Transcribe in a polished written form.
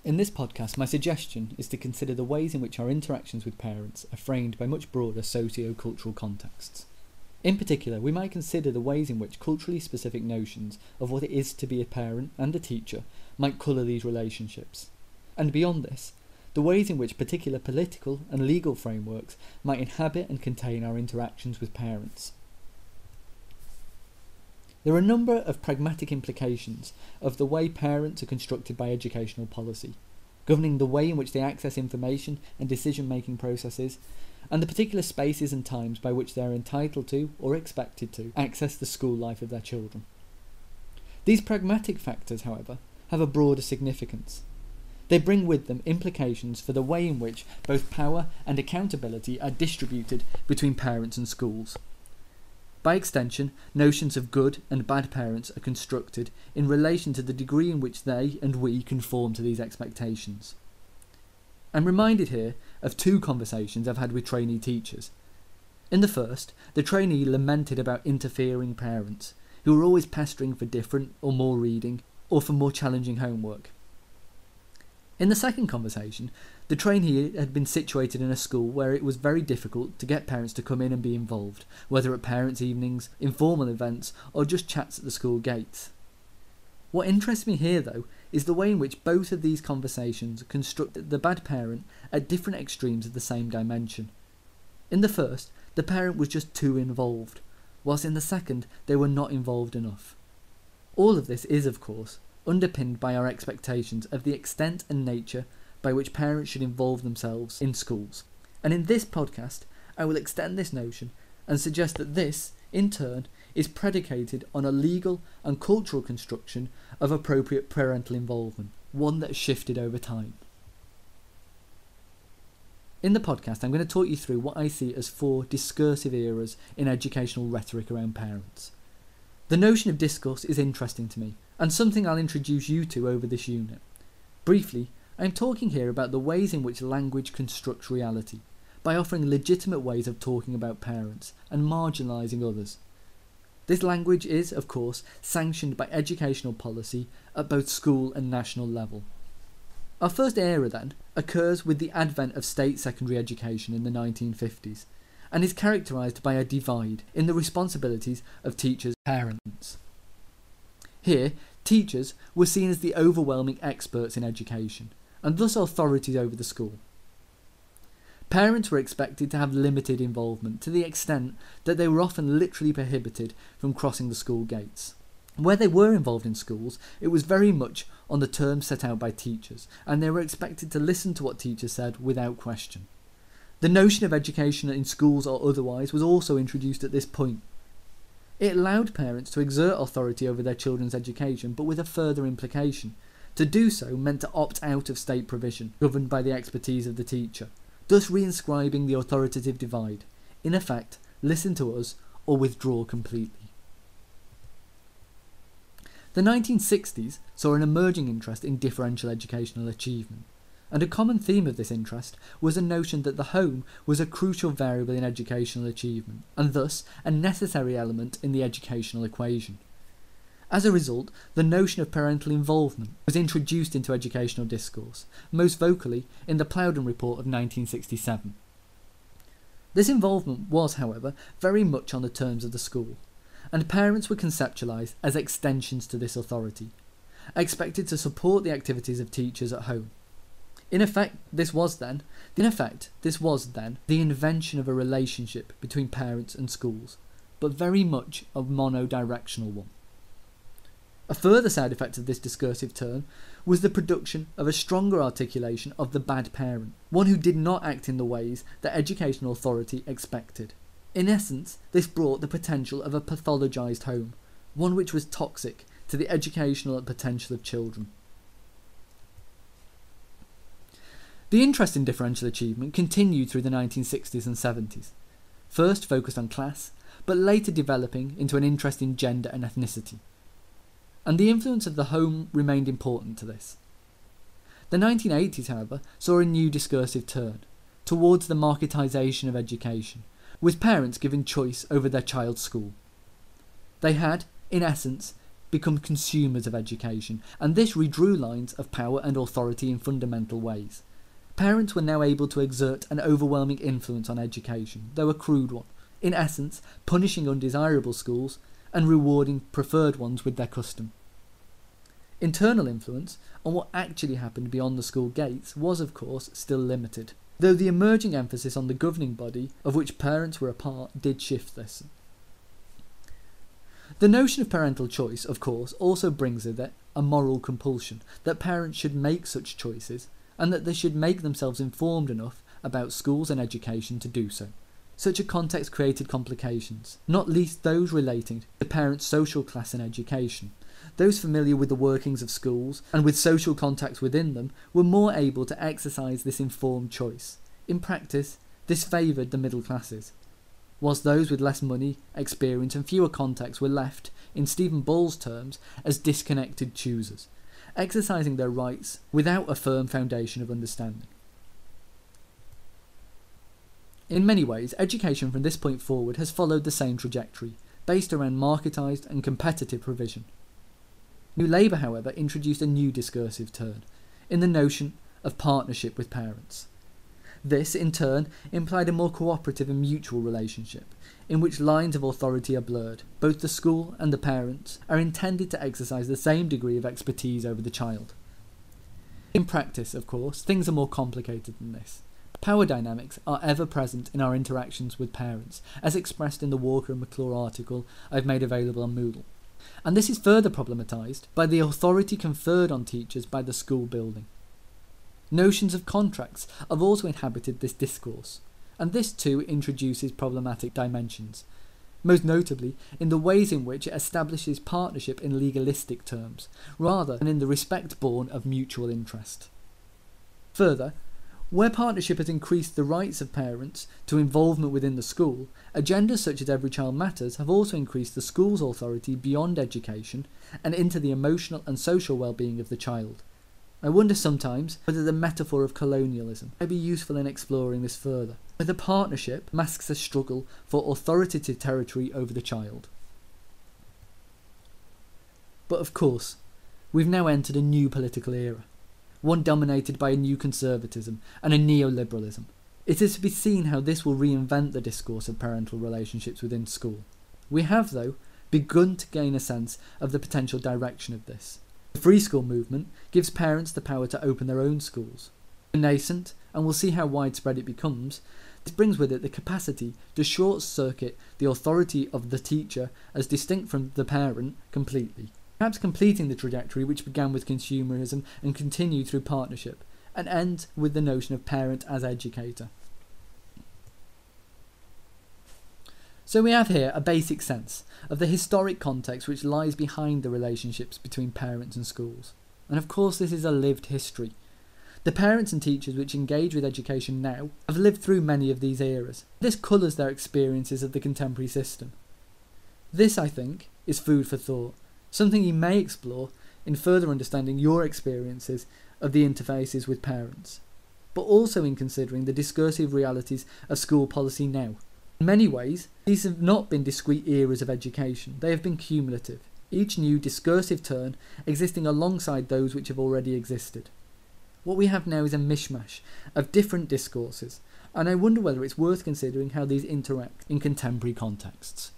In this podcast, my suggestion is to consider the ways in which our interactions with parents are framed by much broader socio-cultural contexts. In particular, we might consider the ways in which culturally specific notions of what it is to be a parent and a teacher might colour these relationships. And beyond this, the ways in which particular political and legal frameworks might inhabit and contain our interactions with parents. There are a number of pragmatic implications of the way parents are constructed by educational policy, governing the way in which they access information and decision-making processes, and the particular spaces and times by which they are entitled to, or expected to, access the school life of their children. These pragmatic factors, however, have a broader significance. They bring with them implications for the way in which both power and accountability are distributed between parents and schools. By extension, notions of good and bad parents are constructed in relation to the degree in which they and we conform to these expectations. I'm reminded here of two conversations I've had with trainee teachers. In the first, the trainee lamented about interfering parents, who were always pestering for different or more reading, or for more challenging homework. In the second conversation, the trainee had been situated in a school where it was very difficult to get parents to come in and be involved, whether at parents' evenings, informal events, or just chats at the school gates. What interests me here, though, is the way in which both of these conversations construct the bad parent at different extremes of the same dimension. In the first, the parent was just too involved, whilst in the second, they were not involved enough. All of this is, of course, underpinned by our expectations of the extent and nature by which parents should involve themselves in schools. And in this podcast, I will extend this notion and suggest that this, in turn, is predicated on a legal and cultural construction of appropriate parental involvement, one that has shifted over time. In the podcast, I'm going to talk you through what I see as 4 discursive eras in educational rhetoric around parents. The notion of discourse is interesting to me, and something I'll introduce you to over this unit. Briefly, I'm talking here about the ways in which language constructs reality, by offering legitimate ways of talking about parents and marginalising others. This language is, of course, sanctioned by educational policy at both school and national level. Our first era, then, occurs with the advent of state secondary education in the 1950s, and is characterised by a divide in the responsibilities of teachers and parents. Here, teachers were seen as the overwhelming experts in education, and thus authorities over the school. Parents were expected to have limited involvement to the extent that they were often literally prohibited from crossing the school gates. Where they were involved in schools, it was very much on the terms set out by teachers, and they were expected to listen to what teachers said without question. The notion of education in schools or otherwise was also introduced at this point. It allowed parents to exert authority over their children's education, but with a further implication. To do so meant to opt out of state provision, governed by the expertise of the teacher, thus reinscribing the authoritative divide. In effect, listen to us or withdraw completely. The 1960s saw an emerging interest in differential educational achievement, and a common theme of this interest was a notion that the home was a crucial variable in educational achievement, and thus a necessary element in the educational equation. As a result, the notion of parental involvement was introduced into educational discourse, most vocally in the Plowden Report of 1967. This involvement was, however, very much on the terms of the school, and parents were conceptualised as extensions to this authority, expected to support the activities of teachers at home. In effect, this was then the invention of a relationship between parents and schools, but very much a monodirectional one. A further side effect of this discursive turn was the production of a stronger articulation of the bad parent, one who did not act in the ways that educational authority expected. In essence, this brought the potential of a pathologised home, one which was toxic to the educational potential of children. The interest in differential achievement continued through the 1960s and 70s, first focused on class, but later developing into an interest in gender and ethnicity. And the influence of the home remained important to this. The 1980s, however, saw a new discursive turn, towards the marketisation of education, with parents given choice over their child's school. They had, in essence, become consumers of education, and this redrew lines of power and authority in fundamental ways. Parents were now able to exert an overwhelming influence on education, though a crude one, in essence punishing undesirable schools and rewarding preferred ones with their custom. Internal influence on what actually happened beyond the school gates was, of course, still limited, though the emerging emphasis on the governing body, of which parents were a part, did shift this. The notion of parental choice, of course, also brings with it a moral compulsion that parents should make such choices, and that they should make themselves informed enough about schools and education to do so. Such a context created complications, not least those relating to parents' social class and education. Those familiar with the workings of schools and with social contacts within them were more able to exercise this informed choice. In practice, this favoured the middle classes, whilst those with less money, experience and fewer contacts were left, in Stephen Ball's terms, as disconnected choosers, exercising their rights without a firm foundation of understanding. In many ways, education from this point forward has followed the same trajectory, based around marketised and competitive provision. New Labour, however, introduced a new discursive turn, in the notion of partnership with parents. This, in turn, implied a more cooperative and mutual relationship, in which lines of authority are blurred. Both the school and the parents are intended to exercise the same degree of expertise over the child. In practice, of course, things are more complicated than this. Power dynamics are ever present in our interactions with parents, as expressed in the Walker and McClure article I've made available on Moodle. And this is further problematised by the authority conferred on teachers by the school building. Notions of contracts have also inhabited this discourse, and this too introduces problematic dimensions, most notably in the ways in which it establishes partnership in legalistic terms, rather than in the respect born of mutual interest. Further, where partnership has increased the rights of parents to involvement within the school, agendas such as Every Child Matters have also increased the school's authority beyond education and into the emotional and social well-being of the child. I wonder sometimes whether the metaphor of colonialism may be useful in exploring this further, whether partnership masks a struggle for authoritative territory over the child. But of course, we've now entered a new political era, one dominated by a new conservatism and a neoliberalism. It is to be seen how this will reinvent the discourse of parental relationships within school. We have, though, begun to gain a sense of the potential direction of this. The free school movement gives parents the power to open their own schools. Nascent, and we'll see how widespread it becomes, this brings with it the capacity to short-circuit the authority of the teacher as distinct from the parent completely, perhaps completing the trajectory which began with consumerism and continued through partnership, and ends with the notion of parent as educator. So we have here a basic sense of the historic context which lies behind the relationships between parents and schools. And of course this is a lived history. The parents and teachers which engage with education now have lived through many of these eras. This colours their experiences of the contemporary system. This, I think, is food for thought, something you may explore in further understanding your experiences of the interfaces with parents, but also in considering the discursive realities of school policy now. In many ways, these have not been discrete eras of education, they have been cumulative, each new discursive turn existing alongside those which have already existed. What we have now is a mishmash of different discourses, and I wonder whether it's worth considering how these interact in contemporary contexts.